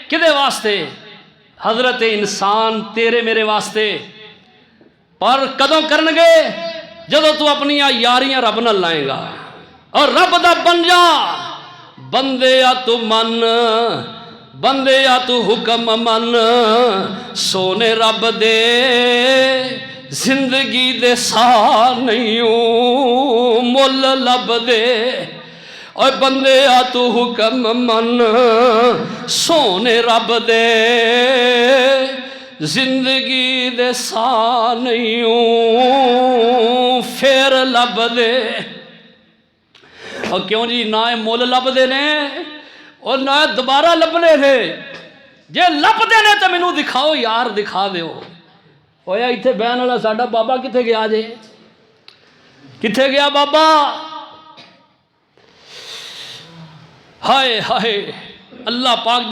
किदे वास्ते? हजरत इंसान तेरे मेरे वास्ते। पर कदों करनगे? जदों तू अपनी यारियां रब नाल लाएगा और रब दा बन जा। बंदे आ तू मन, बंदे आ तू हुक्म मन, सोने रब दे जिंदगी दे सा नहीं मुल लब दे। और बंदे आ तू हुक्म मन, सोने रब दे जिंदगी दे सा नहीं फिर लब दे। और क्यों जी ना मुल लभदे ने और ना दोबारा लभने थे। जे लभदे ने तो मैनू दिखाओ यार, दिखा दो। होया इत्थे बहन वाला साडा बाबा कित्थे गया जे? कित्थे गया बाबा? हाय हाय अल्लाह पाक दी